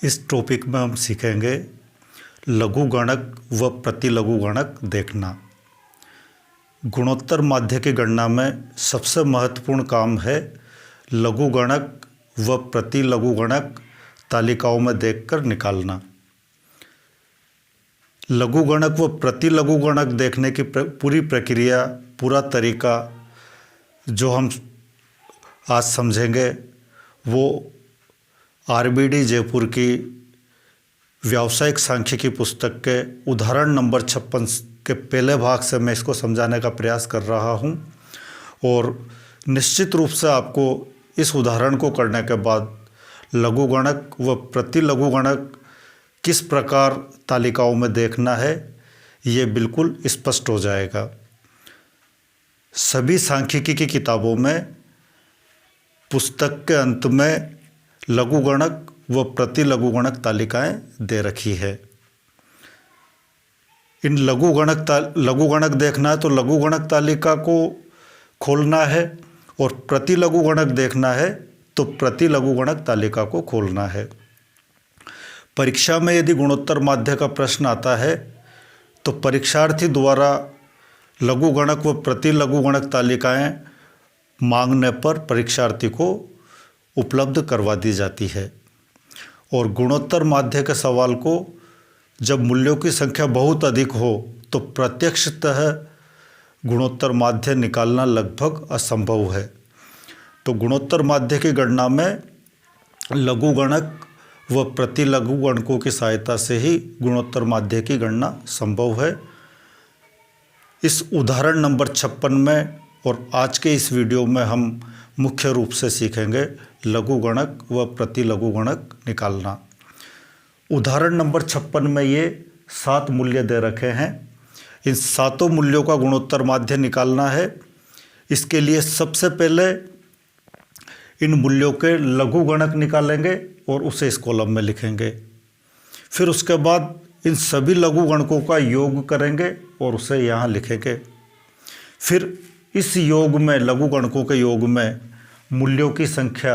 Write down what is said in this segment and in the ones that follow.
इस टॉपिक में हम सीखेंगे लघु गणक व प्रतिलघु गणक देखना। गुणोत्तर माध्य की गणना में सबसे महत्वपूर्ण काम है लघु गणक व प्रतिलघु गणक तालिकाओं में देखकर निकालना। लघु गणक व प्रतिलघु गणक देखने की पूरी प्रक्रिया, पूरा तरीका जो हम आज समझेंगे वो आरबीडी जयपुर की व्यावसायिक सांख्यिकी पुस्तक के उदाहरण नंबर 56 के पहले भाग से मैं इसको समझाने का प्रयास कर रहा हूँ। और निश्चित रूप से आपको इस उदाहरण को करने के बाद लघु गणक व प्रतिलघु गणक किस प्रकार तालिकाओं में देखना है ये बिल्कुल स्पष्ट हो जाएगा। सभी सांख्यिकी की किताबों में पुस्तक के अंत में लघु गणक व प्रतिलघु गणक तालिकाएं दे रखी है। इन लघु गणक देखना है तो लघु गणक तालिका को खोलना है, और प्रतिलघु गणक देखना है तो प्रतिलघु गणक तालिका को खोलना है। परीक्षा में यदि गुणोत्तर माध्य का प्रश्न आता है तो परीक्षार्थी द्वारा लघु गणक व प्रतिलघु गणक तालिकाएं मांगने पर परीक्षार्थी को उपलब्ध करवा दी जाती है। और गुणोत्तर माध्य के सवाल को जब मूल्यों की संख्या बहुत अधिक हो तो प्रत्यक्षतः गुणोत्तर माध्य निकालना लगभग असंभव है। तो गुणोत्तर माध्य की गणना में लघु गणक व प्रतिलघु गणकों की सहायता से ही गुणोत्तर माध्य की गणना संभव है। इस उदाहरण नंबर 56 में और आज के इस वीडियो में हम मुख्य रूप से सीखेंगे लघु गणक व प्रतिलघु गणक निकालना। उदाहरण नंबर 56 में ये 7 मूल्य दे रखे हैं। इन 7 मूल्यों का गुणोत्तर माध्य निकालना है। इसके लिए सबसे पहले इन मूल्यों के लघु गणक निकालेंगे और उसे इस कॉलम में लिखेंगे। फिर उसके बाद इन सभी लघु गणकों का योग करेंगे और उसे यहाँ लिखेंगे। फिर इस योग में, लघु गणकों के योग में मूल्यों की संख्या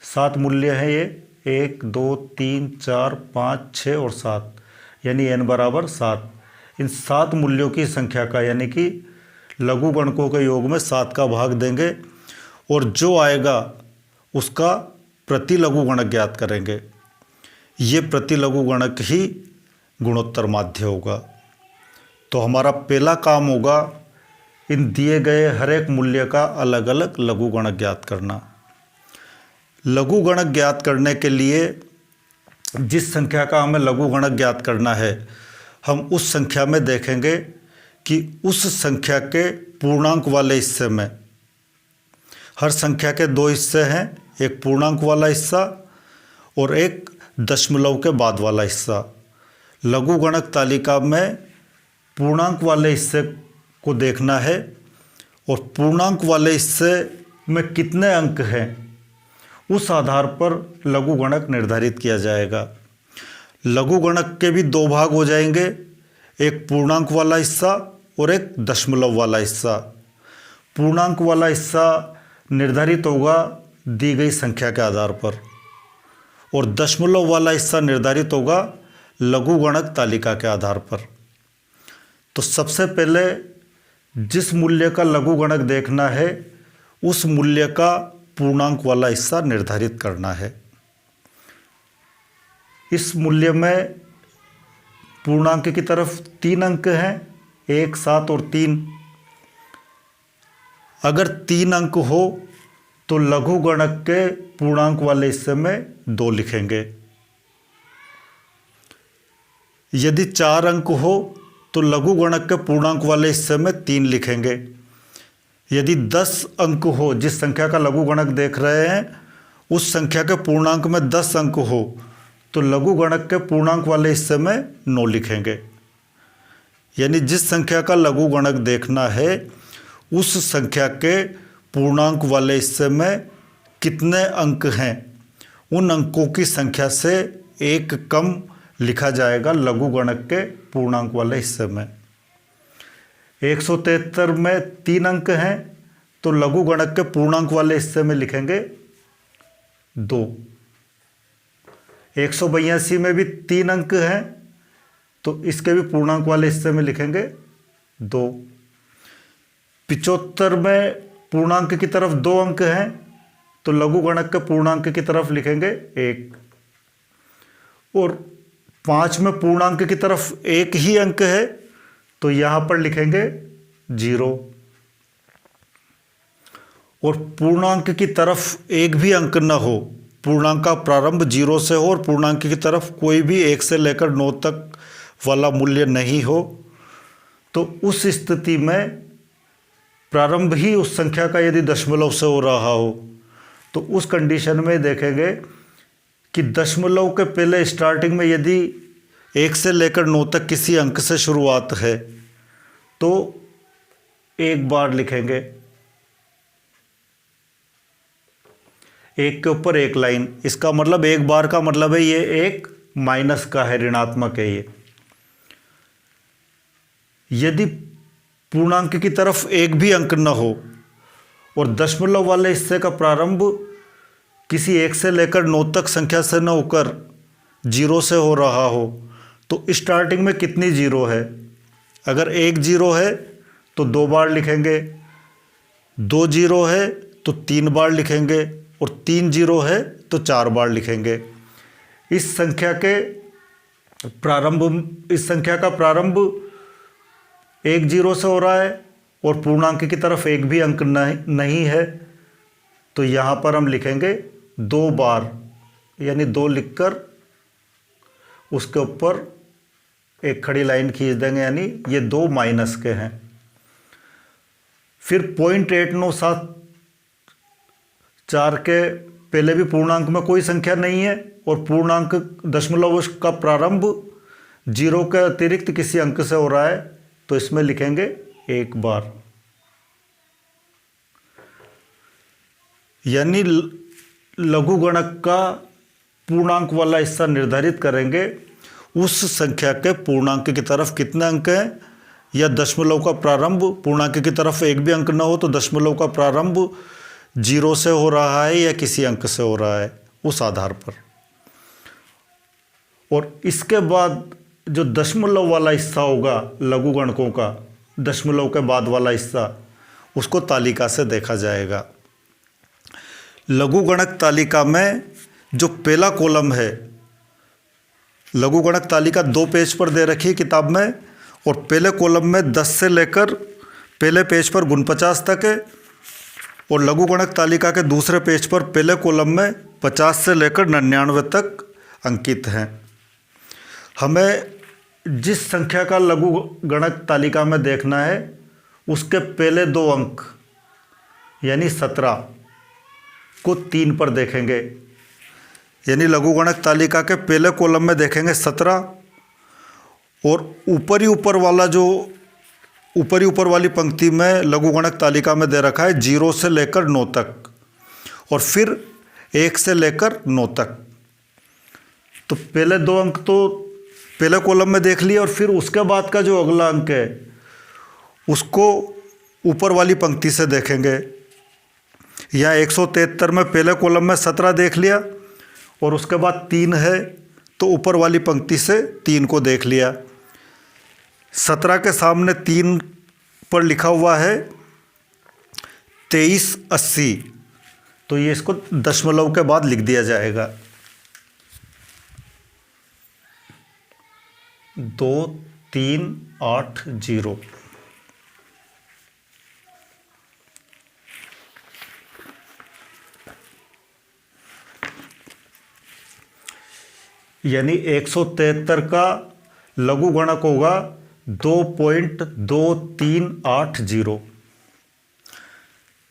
7 मूल्य हैं। ये 1 2 3 4 5 6 और 7 यानी n बराबर 7। इन 7 मूल्यों की संख्या का यानी कि लघु गणकों के योग में 7 का भाग देंगे और जो आएगा उसका प्रतिलघु गणक ज्ञात करेंगे। ये प्रतिलघु गणक ही गुणोत्तर माध्य होगा। तो हमारा पहला काम होगा इन दिए गए हर एक मूल्य का अलग अलग लघु गणक ज्ञात करना। लघु गणक ज्ञात करने के लिए जिस संख्या का हमें लघु गणक ज्ञात करना है, हम उस संख्या में देखेंगे कि उस संख्या के पूर्णांक वाले हिस्से में, हर संख्या के 2 हिस्से हैं, एक पूर्णांक वाला हिस्सा और एक दशमलव के बाद वाला हिस्सा। लघु गणक तालिका में पूर्णांक वाले हिस्से को देखना है और पूर्णांक वाले हिस्से में कितने अंक हैं उस आधार पर लघु गणक निर्धारित किया जाएगा। लघु गणक के भी 2 भाग हो जाएंगे, एक पूर्णांक वाला हिस्सा और एक दशमलव वाला हिस्सा। पूर्णांक वाला हिस्सा निर्धारित होगा दी गई संख्या के आधार पर और दशमलव वाला हिस्सा निर्धारित होगा लघु गणक तालिका के आधार पर। तो सबसे पहले जिस मूल्य का लघु गणक देखना है उस मूल्य का पूर्णांक वाला हिस्सा निर्धारित करना है। इस मूल्य में पूर्णांक की तरफ 3 अंक हैं, 1 7 और 3। अगर 3 अंक हो तो लघु गणक के पूर्णांक वाले हिस्से में 2 लिखेंगे। यदि 4 अंक हो तो लघु गणक के पूर्णांक वाले हिस्से में 3 लिखेंगे। यदि 10 अंक हो, जिस संख्या का लघु गणक देख रहे हैं उस संख्या के पूर्णांक में 10 अंक हो तो लघु गणक के पूर्णांक वाले हिस्से में 9 लिखेंगे। यानी जिस संख्या का लघु गणक देखना है उस संख्या के पूर्णांक वाले हिस्से में कितने अंक हैं, उन अंकों की संख्या से 1 कम लिखा जाएगा लघु गणक के पूर्णांक वाले हिस्से में। 173 में 3 अंक हैं तो लघु गणक के पूर्णांक वाले हिस्से में लिखेंगे 2। 182 में भी 3 अंक हैं, तो इसके भी पूर्णांक वाले हिस्से में लिखेंगे 2। 75 में पूर्णांक की तरफ 2 अंक हैं, तो लघुगणक के पूर्णांक की तरफ लिखेंगे 1। और 5 में पूर्णांक की तरफ 1 ही अंक है, तो यहां पर लिखेंगे 0। और पूर्णांक की तरफ एक भी अंक न हो, पूर्णांक का प्रारंभ 0 से हो और पूर्णांक की तरफ कोई भी 1 से लेकर 9 तक वाला मूल्य नहीं हो, तो उस स्थिति में प्रारंभ ही उस संख्या का यदि दशमलव से हो रहा हो, तो उस कंडीशन में देखेंगे कि दशमलव के पहले स्टार्टिंग में यदि 1 से लेकर 9 तक किसी अंक से शुरुआत है, तो 1 बार लिखेंगे, 1 के ऊपर 1 लाइन। इसका मतलब 1 बार का मतलब है ये एक माइनस का है, ऋणात्मक है ये। यदि पूर्णांक की तरफ एक भी अंक न हो और दशमलव वाले हिस्से का प्रारंभ किसी 1 से लेकर 9 तक संख्या से न होकर 0 से हो रहा हो, तो स्टार्टिंग में कितनी 0 है? अगर 1 0 है तो 2 बार लिखेंगे, 2 0 है तो 3 बार लिखेंगे, और 3 0 है तो 4 बार लिखेंगे। इस संख्या का प्रारंभ 1 0 से हो रहा है और पूर्णांक की तरफ एक भी अंक नहीं है, तो यहाँ पर हम लिखेंगे 2 बार, यानी 2 लिखकर उसके ऊपर एक खड़ी लाइन खींच देंगे, यानी ये 2 माइनस के हैं। फिर 0.8974 के पहले भी पूर्णांक में कोई संख्या नहीं है और पूर्णांक दशमलव का प्रारंभ 0 के अतिरिक्त किसी अंक से हो रहा है, तो इसमें लिखेंगे 1 बार। यानी लघुगणक का पूर्णांक वाला हिस्सा निर्धारित करेंगे उस संख्या के पूर्णांक की तरफ कितने अंक हैं, या दशमलव का प्रारंभ पूर्णांक की तरफ एक भी अंक न हो तो दशमलव का प्रारंभ 0 से हो रहा है या किसी अंक से हो रहा है, उस आधार पर। और इसके बाद जो दशमलव वाला हिस्सा होगा लघुगणकों का, दशमलव के बाद वाला हिस्सा, उसको तालिका से देखा जाएगा। लघुगणक तालिका में जो पहला कॉलम है, लघुगणक तालिका 2 पेज पर दे रखी है किताब में, और पहले कॉलम में 10 से लेकर पहले पेज पर 49 तक है, और लघुगणक तालिका के दूसरे पेज पर पहले कॉलम में 50 से लेकर 99 तक अंकित हैं। हमें जिस संख्या का लघुगणक तालिका में देखना है उसके पहले 2 अंक यानी 17 को 3 पर देखेंगे, यानी लघुगणक तालिका के पहले कॉलम में देखेंगे 17, और ऊपरी ऊपर वाली पंक्ति में लघुगणक तालिका में दे रखा है 0 से लेकर 9 तक, और फिर 1 से लेकर 9 तक। तो पहले 2 अंक तो पहले कॉलम में देख लिए, और फिर उसके बाद का जो अगला अंक है उसको ऊपर वाली पंक्ति से देखेंगे। यहाँ 173 में पहले कॉलम में 17 देख लिया, और उसके बाद 3 है तो ऊपर वाली पंक्ति से 3 को देख लिया। 17 के सामने 3 पर लिखा हुआ है 2380, तो ये इसको दशमलव के बाद लिख दिया जाएगा। 2380। यानी 173 का लघुगणक होगा 2.2380।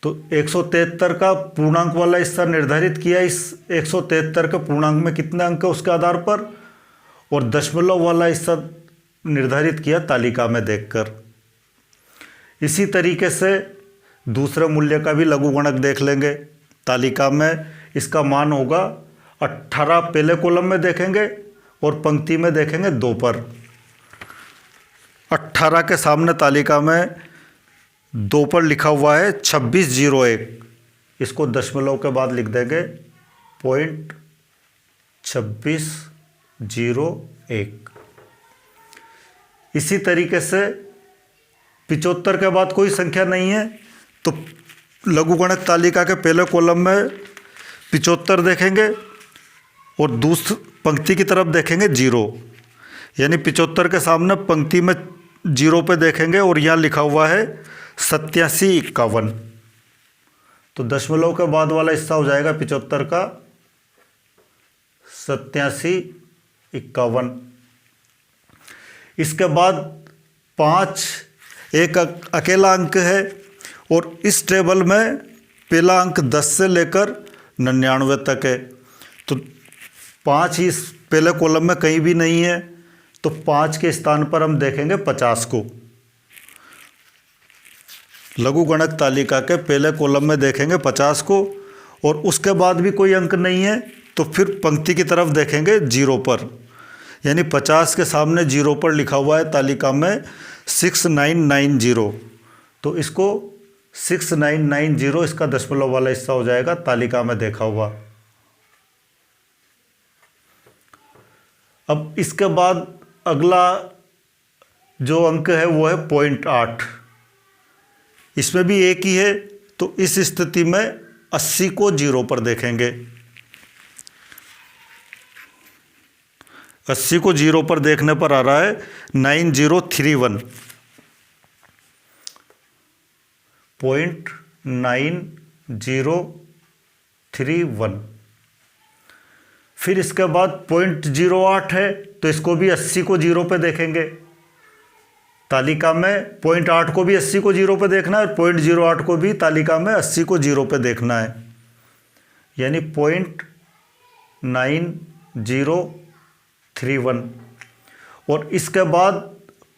तो 173 का पूर्णांक वाला हिस्सा निर्धारित किया इस 173 के पूर्णांक में कितने अंक है उसके आधार पर, और दशमलव वाला हिस्सा निर्धारित किया तालिका में देखकर। इसी तरीके से दूसरे मूल्य का भी लघुगणक देख लेंगे। तालिका में इसका मान होगा 18, पहले कॉलम में देखेंगे और पंक्ति में देखेंगे 2 पर। 18 के सामने तालिका में 2 पर लिखा हुआ है 2601, इसको दशमलव के बाद लिख देंगे 0.26। 2601। इसी तरीके से 75 के बाद कोई संख्या नहीं है तो लघुगणक तालिका के पहले कॉलम में 75 देखेंगे और दूसरी पंक्ति की तरफ देखेंगे 0, यानी 75 के सामने पंक्ति में 0 पे देखेंगे और यहाँ लिखा हुआ है 8751। तो दशमलव के बाद वाला हिस्सा हो जाएगा 75 का 8751। इसके बाद 5 एक अकेला अंक है और इस टेबल में पहला अंक 10 से लेकर 99 तक है। तो 5 इस पहले कॉलम में कहीं भी नहीं है, तो 5 के स्थान पर हम देखेंगे 50 को। लघुगणक तालिका के पहले कॉलम में देखेंगे 50 को और उसके बाद भी कोई अंक नहीं है तो फिर पंक्ति की तरफ देखेंगे 0 पर, यानी 50 के सामने 0 पर लिखा हुआ है तालिका में 6990। तो इसको 6990 इसका दशमलव वाला हिस्सा हो जाएगा तालिका में देखा हुआ। अब इसके बाद अगला जो अंक है वो है 0.8। इसमें भी एक ही है, तो इस स्थिति में 80 को 0 पर देखेंगे। 80 को 0 पर देखने पर आ रहा है 9031, 0.9031। फिर इसके बाद 0.08 है तो इसको भी 80 को 0 पे देखेंगे। तालिका में 0.8 को भी 80 को 0 पे देखना है और 0.08 को भी तालिका में 80 को 0 पे देखना है, यानी 0.9031। और इसके बाद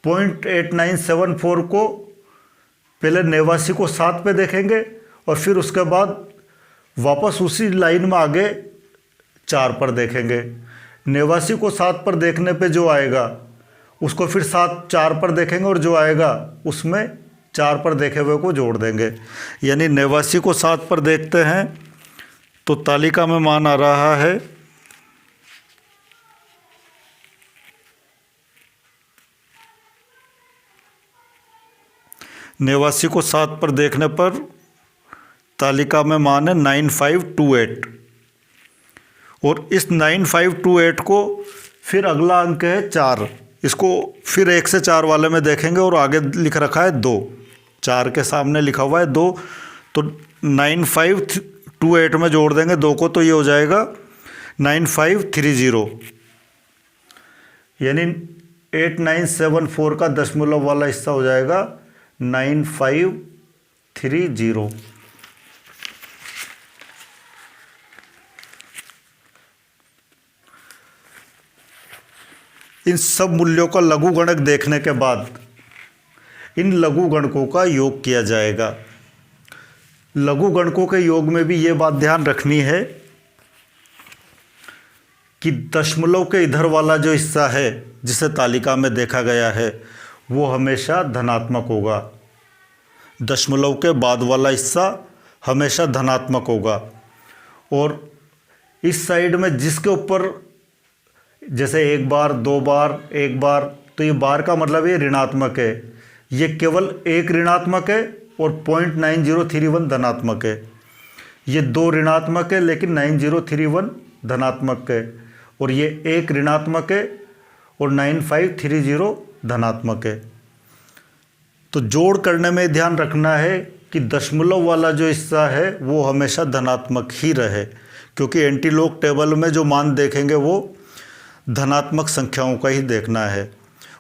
0.8974 को पहले 89 को 7 पे देखेंगे और फिर उसके बाद वापस उसी लाइन में आगे 4 पर देखेंगे। 89 को 7 पर देखने पे जो आएगा उसको फिर 4 पर देखेंगे और जो आएगा उसमें 4 पर देखे हुए को जोड़ देंगे, यानी 89 को 7 पर देखते हैं तो तालिका में मान आ रहा है 89 को 7 पर देखने पर तालिका में मान है 9528। और इस 9528 को फिर अगला अंक है 4, इसको फिर 1 से 4 वाले में देखेंगे और आगे लिख रखा है 2, 4 के सामने लिखा हुआ है 2, तो 9528 में जोड़ देंगे 2 को, तो ये हो जाएगा 9530, यानी 8974 का दशमलव वाला हिस्सा हो जाएगा 9530। इन सब मूल्यों का लघुगणक देखने के बाद इन लघुगणकों का योग किया जाएगा। लघुगणकों के योग में भी ये बात ध्यान रखनी है कि दशमलव के इधर वाला जो हिस्सा है जिसे तालिका में देखा गया है वो हमेशा धनात्मक होगा, दशमलव के बाद वाला हिस्सा हमेशा धनात्मक होगा। और इस साइड में जिसके ऊपर जैसे 1 बार 2 बार 1 बार, तो ये बार का मतलब ये ऋणात्मक है, ये केवल एक ऋणात्मक है और 0.9031 धनात्मक है। ये 2 ऋणात्मक है लेकिन 9031 धनात्मक है, और ये 1 ऋणात्मक है और 9530 धनात्मक है। तो जोड़ करने में ध्यान रखना है कि दशमलव वाला जो हिस्सा है वो हमेशा धनात्मक ही रहे, क्योंकि एंटीलॉग टेबल में जो मान देखेंगे वो धनात्मक संख्याओं का ही देखना है,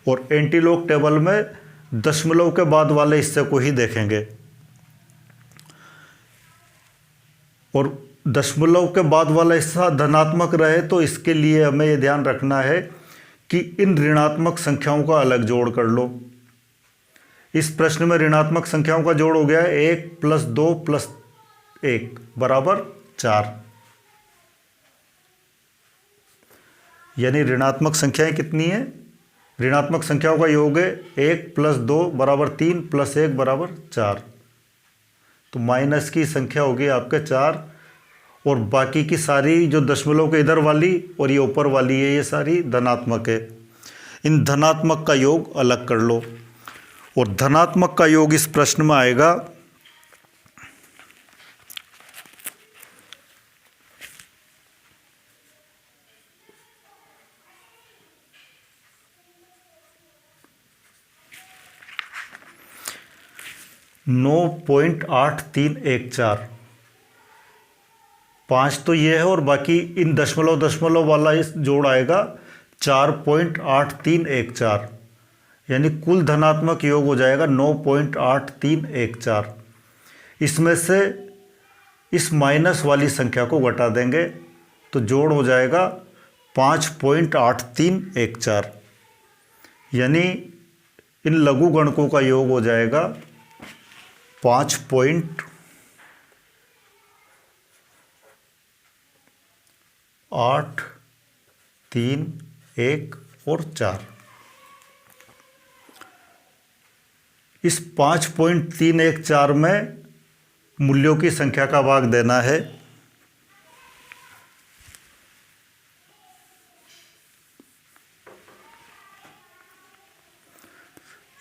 और एंटीलॉग टेबल में दशमलव के बाद वाले हिस्से को ही देखेंगे। और दशमलव के बाद वाला हिस्सा धनात्मक रहे तो इसके लिए हमें ये ध्यान रखना है कि इन ऋणात्मक संख्याओं का अलग जोड़ कर लो। इस प्रश्न में ऋणात्मक संख्याओं का जोड़ हो गया है 1 + 2 + 1 = 4, यानी ऋणात्मक संख्याएं कितनी है? ऋणात्मक संख्याओं का योग है 1 + 2 = 3 + 1 = 4। तो माइनस की संख्या होगी आपके 4, और बाकी की सारी जो दशमलव के इधर वाली और ये ऊपर वाली है, ये सारी धनात्मक है। इन धनात्मक का योग अलग कर लो, और धनात्मक का योग इस प्रश्न में आएगा 9.8314। 5 तो ये है और बाकी इन दशमलव दशमलव वाला इस जोड़ आएगा 4.8314, यानी कुल धनात्मक योग हो जाएगा 9.8314। इसमें से इस माइनस वाली संख्या को घटा देंगे तो जोड़ हो जाएगा 5.8314, यानी इन लघु गणकों का योग हो जाएगा 5.831 और 4। इस 5.314 में मूल्यों की संख्या का भाग देना है।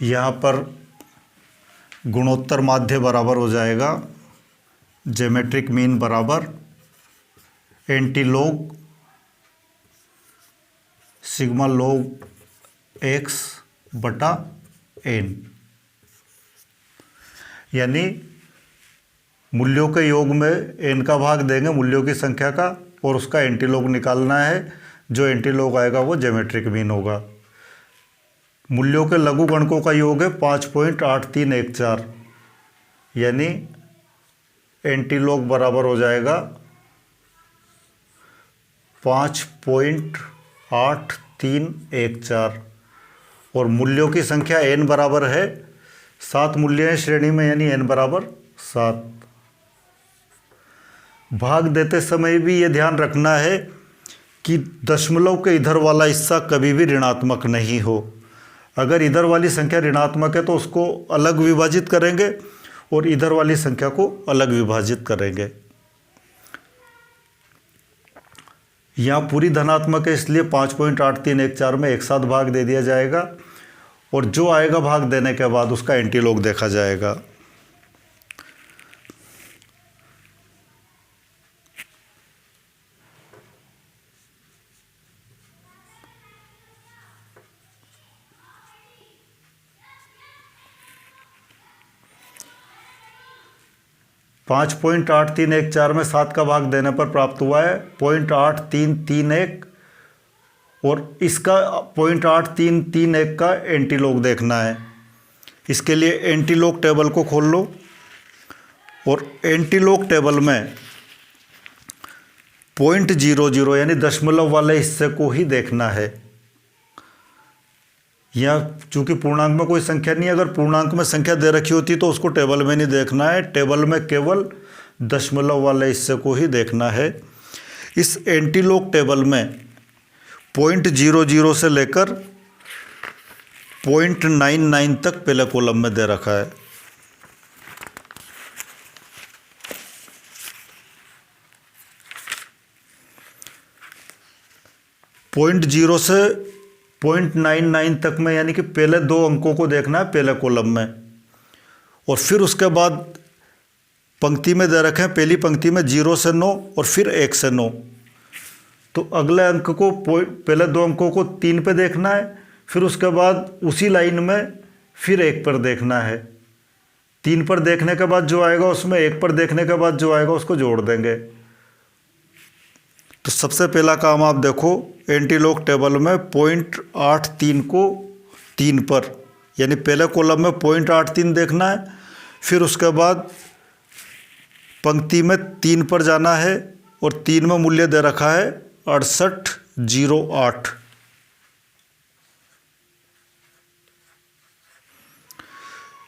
यहाँ पर गुणोत्तर माध्य बराबर हो जाएगा ज्योमेट्रिक मीन बराबर एंटीलोग सिग्मा लोग x बटा n, यानी मूल्यों के योग में n का भाग देंगे मूल्यों की संख्या का और उसका एंटीलोग निकालना है। जो एंटीलोग आएगा वो ज्योमेट्रिक मीन होगा। मूल्यों के लघु गणकों का योग है 5.8314, यानी एंटीलोग बराबर हो जाएगा 5.8314 और मूल्यों की संख्या n बराबर है 7 मूल्य हैं श्रेणी में, यानी n बराबर 7। भाग देते समय भी ये ध्यान रखना है कि दशमलव के इधर वाला हिस्सा कभी भी ऋणात्मक नहीं हो। अगर इधर वाली संख्या ऋणात्मक है तो उसको अलग विभाजित करेंगे और इधर वाली संख्या को अलग विभाजित करेंगे। यहाँ पूरी धनात्मक है इसलिए 5.8314 में एक साथ भाग दे दिया जाएगा और जो आएगा भाग देने के बाद उसका एंटीलोग देखा जाएगा। पाँच 5.8314 में 7 का भाग देने पर प्राप्त हुआ है 0.8331 और इसका 0.8331 का एंटीलोग देखना है। इसके लिए एंटीलोग टेबल को खोल लो और एंटीलोग टेबल में 0.00 यानी दशमलव वाले हिस्से को ही देखना है। यहाँ चूंकि पूर्णांक में कोई संख्या नहीं है, अगर पूर्णांक में संख्या दे रखी होती तो उसको टेबल में नहीं देखना है, टेबल में केवल दशमलव वाले हिस्से को ही देखना है। इस एंटीलोग टेबल में 0.00 से लेकर 0.99 तक पहले कॉलम में दे रखा है। पॉइंट 0 से 0.99 तक में, यानी कि पहले 2 अंकों को देखना है पहले कॉलम में, और फिर उसके बाद पंक्ति में दे रखे हैं पहली पंक्ति में 0 से 9 और फिर 1 से 9, तो अगले अंक को पहले 2 अंकों को 3 पे देखना है, फिर उसके बाद उसी लाइन में फिर 1 पर देखना है। 3 पर देखने के बाद जो आएगा उसमें 1 पर देखने के बाद जो आएगा उसको जोड़ देंगे। तो सबसे पहला काम आप देखो, एंटीलोग टेबल में 0.83 को 3 पर, यानी पहले कॉलम में 0.83 देखना है, फिर उसके बाद पंक्ति में 3 पर जाना है और 3 में मूल्य दे रखा है 6808,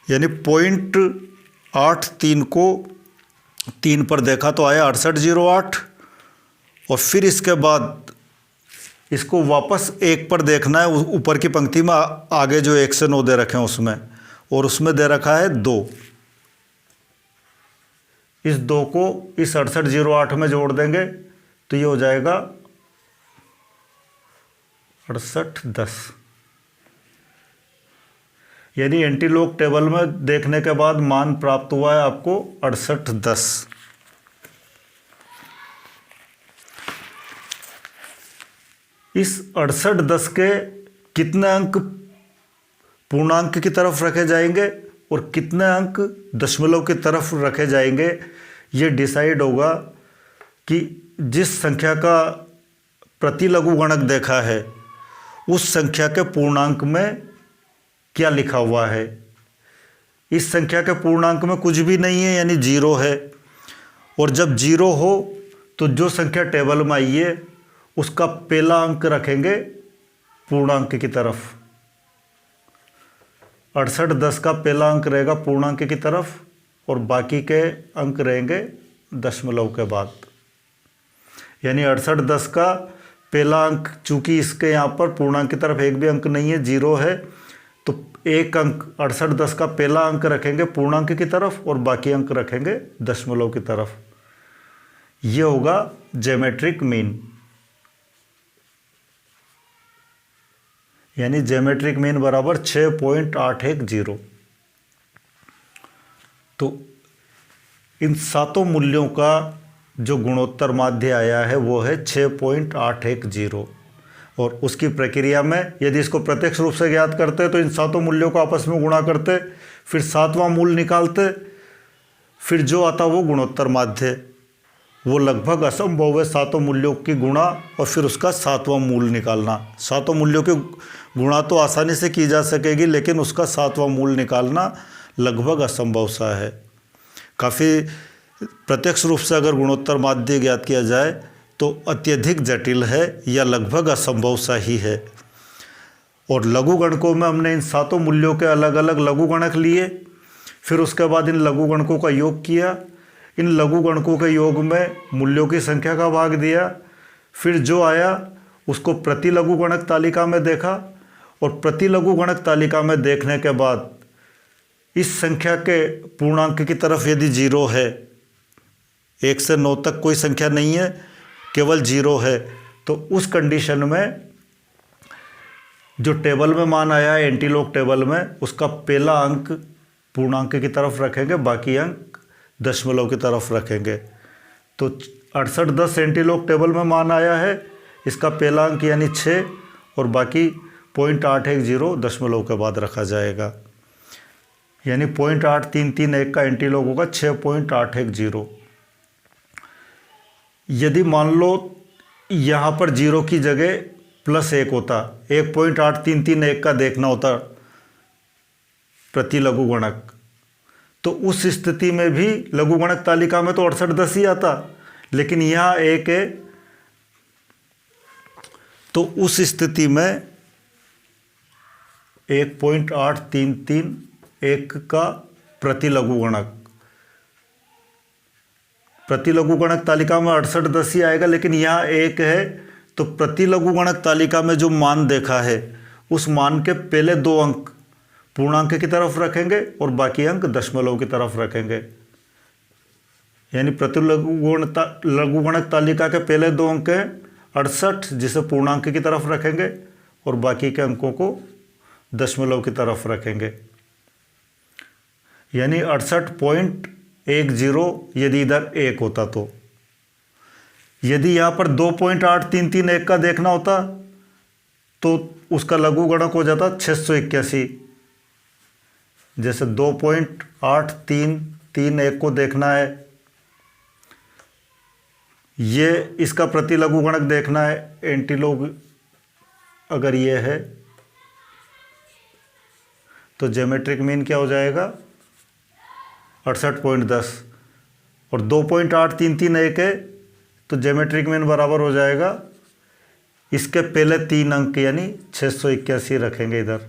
यानी 0.83 को 3 पर देखा तो आया 6808 और फिर इसके बाद इसको वापस 1 पर देखना है ऊपर की पंक्ति में, आगे जो 1 से 9 दे रखे हैं उसमें, और उसमें दे रखा है 2। इस 2 को इस 6808 में जोड़ देंगे तो ये हो जाएगा 6810। यानी एंटीलॉग टेबल में देखने के बाद मान प्राप्त हुआ है आपको 6810। इस 6810 के कितने अंक पूर्णांक की तरफ रखे जाएंगे और कितने अंक दशमलव की तरफ रखे जाएंगे, ये डिसाइड होगा कि जिस संख्या का प्रति लघुगणक देखा है उस संख्या के पूर्णांक में क्या लिखा हुआ है। इस संख्या के पूर्णांक में कुछ भी नहीं है यानी 0 है, और जब 0 हो तो जो संख्या टेबल में आई है उसका पहला अंक रखेंगे पूर्णांक की तरफ। 6810 का पहला अंक रहेगा पूर्णांक की तरफ और बाकी के अंक रहेंगे दशमलव के बाद। यानी 6810 का पहला अंक, चूंकि इसके यहाँ पर पूर्णांक की तरफ एक भी अंक नहीं है, 0 है, तो एक अंक 6810 का पहला अंक रखेंगे पूर्णांक की तरफ और बाकी अंक रखेंगे दशमलव की तरफ। ये होगा ज्योमेट्रिक मीन। यानी ज्योमेट्रिक मीन बराबर 6.810। तो इन सातों मूल्यों का जो गुणोत्तर माध्य आया है वो है 6.810। और उसकी प्रक्रिया में यदि इसको प्रत्यक्ष रूप से ज्ञात करते तो इन सातों मूल्यों को आपस में गुणा करते, फिर सातवां मूल निकालते, फिर जो आता वो गुणोत्तर माध्य। वो लगभग असंभव है सातों मूल्यों की गुणा और फिर उसका सातवां मूल निकालना। सातों मूल्यों की गुणा तो आसानी से की जा सकेगी, लेकिन उसका सातवां मूल निकालना लगभग असंभव सा है। काफ़ी प्रत्यक्ष रूप से अगर गुणोत्तर माध्य ज्ञात किया जाए तो अत्यधिक जटिल है या लगभग असंभव सा ही है। और लघुगणकों में हमने इन सातों मूल्यों के अलग अलग लघुगणक लिए, फिर उसके बाद इन लघुगणकों का योग किया, इन लघुगणकों के योग में मूल्यों की संख्या का भाग दिया, फिर जो आया उसको प्रति लघुगणक तालिका में देखा, और प्रति लघुगणक तालिका में देखने के बाद इस संख्या के पूर्णांक की तरफ यदि 0 है, 1 से 9 तक कोई संख्या नहीं है, केवल 0 है, तो उस कंडीशन में जो टेबल में मान आया है एंटीलॉग टेबल में, उसका पहला अंक पूर्णांक की तरफ रखेंगे, बाकी अंक दशमलव की तरफ रखेंगे। तो 6810 एंटीलॉग टेबल में मान आया है, इसका पहला अंक यानी 6 और बाकी 0.810 दशमलव के बाद रखा जाएगा। यानी 0.8331 का एंटीलॉग होगा 6.810। यदि मान लो यहाँ पर 0 की जगह +1 होता, 1.8331 का देखना होता प्रति लघुगणक, तो उस स्थिति में भी लघुगणक तालिका में तो 6810 ही आता, लेकिन यहाँ 1 है, तो उस स्थिति में 1.8331 का प्रति लघुगणक तालिका में 6810 ही आएगा, लेकिन यहाँ 1 है, तो प्रति लघुगणक तालिका में जो मान देखा है उस मान के पहले 2 अंक पूर्णांक की तरफ रखेंगे और बाकी अंक दशमलव की तरफ रखेंगे। यानी प्रति लघुगणक तालिका के पहले 2 अंक हैं 68, जिसे पूर्णांक की तरफ रखेंगे और बाकी के अंकों को दशमलव की तरफ रखेंगे। यानी 68.10 यदि इधर 1 होता तो, यदि यहाँ पर 2.8331 का देखना होता तो उसका लघुगणक हो जाता 681। जैसे 2.8331 को देखना है, ये इसका प्रति लघुगणक देखना है एंटीलॉग अगर ये है, तो ज्योमेट्रिक मीन क्या हो जाएगा 68.10, और 2.8331 है तो ज्योमेट्रिक मीन बराबर हो जाएगा इसके पहले 3 अंक यानी 681 रखेंगे इधर।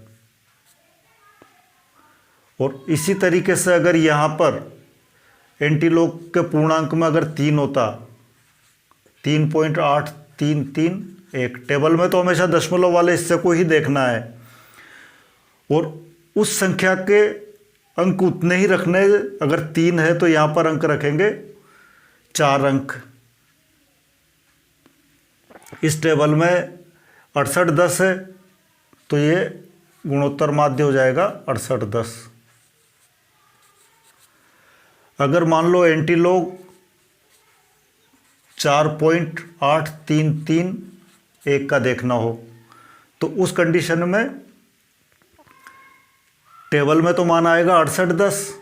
और इसी तरीके से अगर यहाँ पर एंटीलॉग के पूर्णांक में अगर 3 होता, 3.8331, टेबल में तो हमेशा दशमलव वाले हिस्से को ही देखना है, और उस संख्या के अंक उतने ही रखने, अगर 3 है तो यहाँ पर अंक रखेंगे 4 अंक। इस टेबल में 6810 है तो ये गुणोत्तर माध्य हो जाएगा 6810। अगर मान लो एंटीलॉग 4.8331 का देखना हो तो उस कंडीशन में टेबल में तो मान आएगा 6810,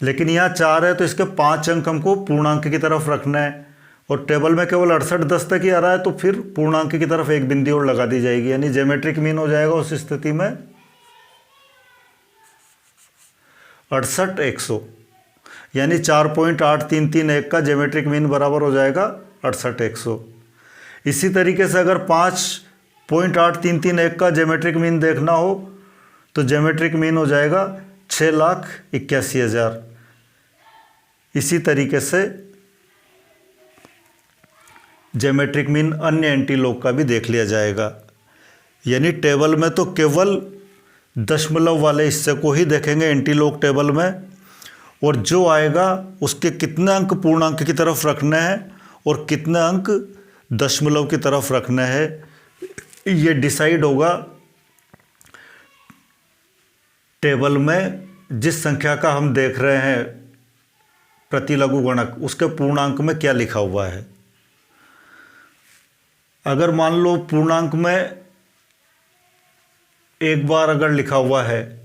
लेकिन यहाँ 4 है तो इसके 5 अंक हमको पूर्णांक की तरफ रखना है और टेबल में केवल 6810 तक ही आ रहा है तो फिर पूर्णांक की तरफ एक बिंदी और लगा दी जाएगी, यानी ज्योमेट्रिक मीन हो जाएगा उस स्थिति में 68100, यानी 4.8331 का ज्योमेट्रिक मीन बराबर हो जाएगा 68100। इसी तरीके से अगर 5.8331 का ज्योमेट्रिक मीन देखना हो तो ज्योमेट्रिक मीन हो जाएगा 6,81,000। इसी तरीके से ज्योमेट्रिक मीन अन्य एंटीलॉग का भी देख लिया जाएगा, यानी टेबल में तो केवल दशमलव वाले हिस्से को ही देखेंगे एंटीलॉग टेबल में, और जो आएगा उसके कितने अंक पूर्णांक की तरफ रखने हैं और कितने अंक दशमलव की तरफ रखने हैं, ये डिसाइड होगा टेबल में जिस संख्या का हम देख रहे हैं प्रतिलघु गणक, उसके पूर्णांक में क्या लिखा हुआ है। अगर मान लो पूर्णांक में एक बार अगर लिखा हुआ है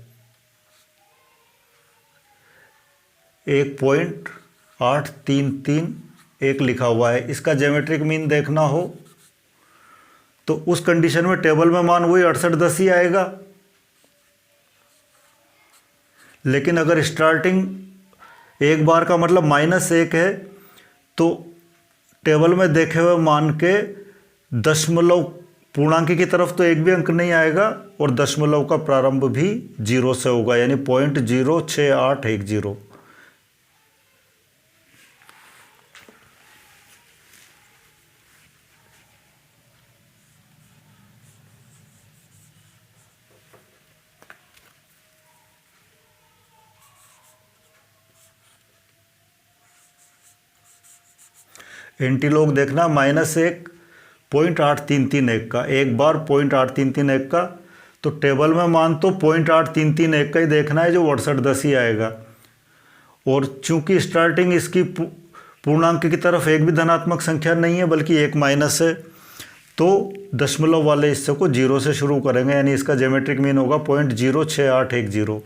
1.8331 लिखा हुआ है, इसका ज्योमेट्रिक मीन देखना हो तो उस कंडीशन में टेबल में मान वही 6810 ही आएगा। लेकिन अगर स्टार्टिंग एक बार का मतलब -1 है तो टेबल में देखे हुए मान के दशमलव पूर्णांक की तरफ तो एक भी अंक नहीं आएगा और दशमलव का प्रारंभ भी 0 से होगा, यानी 0.06810। एंटीलॉग देखना -1.8331 का, एक बार 0.8331 का, तो टेबल में मान तो 0.8331 का ही देखना है जो 6810 ही आएगा। और चूंकि स्टार्टिंग इसकी पूर्णांक की तरफ एक भी धनात्मक संख्या नहीं है बल्कि एक माइनस है, तो दशमलव वाले हिस्से को 0 से शुरू करेंगे, यानी इसका ज्योमेट्रिक मीन होगा 0.06810।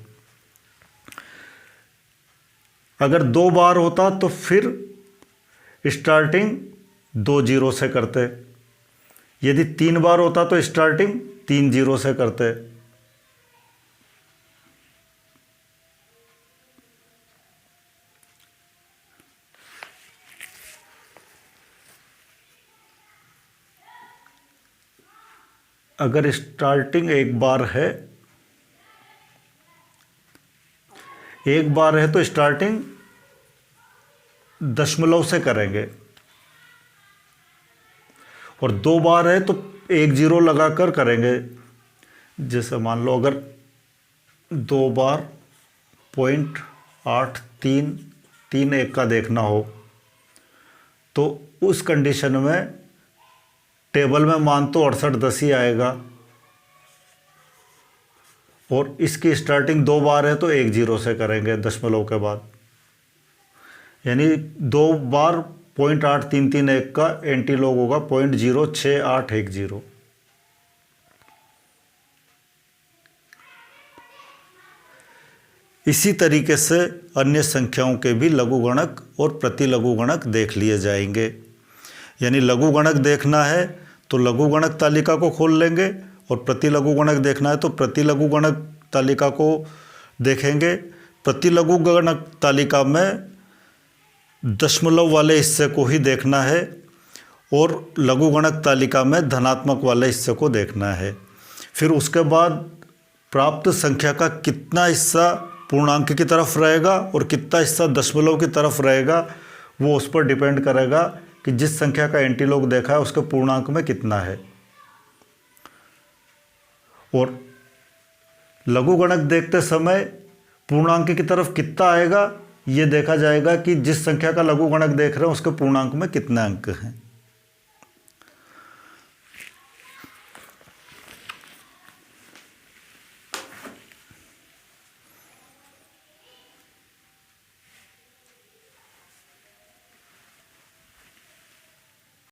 अगर 2 बार होता तो फिर स्टार्टिंग 2 0 से करते, यदि 3 बार होता तो स्टार्टिंग 3 0 से करते। अगर स्टार्टिंग एक बार है तो स्टार्टिंग दशमलव से करेंगे, और 2 बार है तो 1 0 लगाकर करेंगे। जैसे मान लो अगर 2 बार 0.8331 का देखना हो तो उस कंडीशन में टेबल में मान तो 6810 ही आएगा, और इसकी स्टार्टिंग 2 बार है तो 1 0 से करेंगे दशमलव के बाद, यानी 2 बार 0.8331 का एंटीलॉग होगा 0.06810। इसी तरीके से अन्य संख्याओं के भी लघुगणक और प्रतिलघुगणक देख लिए जाएंगे। यानी लघुगणक देखना है तो लघुगणक तालिका को खोल लेंगे, और प्रतिलघुगणक देखना है तो प्रतिलघुगणक तालिका को देखेंगे। प्रतिलघुगणक तालिका में दशमलव वाले हिस्से को ही देखना है और लघुगणक तालिका में धनात्मक वाले हिस्से को देखना है। फिर उसके बाद प्राप्त संख्या का कितना हिस्सा पूर्णांक की तरफ रहेगा और कितना हिस्सा दशमलव की तरफ रहेगा, वो उस पर डिपेंड करेगा कि जिस संख्या का एंटीलॉग देखा है उसके पूर्णांक में कितना है। और लघुगणक देखते समय पूर्णांक की तरफ कितना आएगा ये देखा जाएगा कि जिस संख्या का लघुगणक देख रहे हैं उसके पूर्णांक में कितने अंक हैं।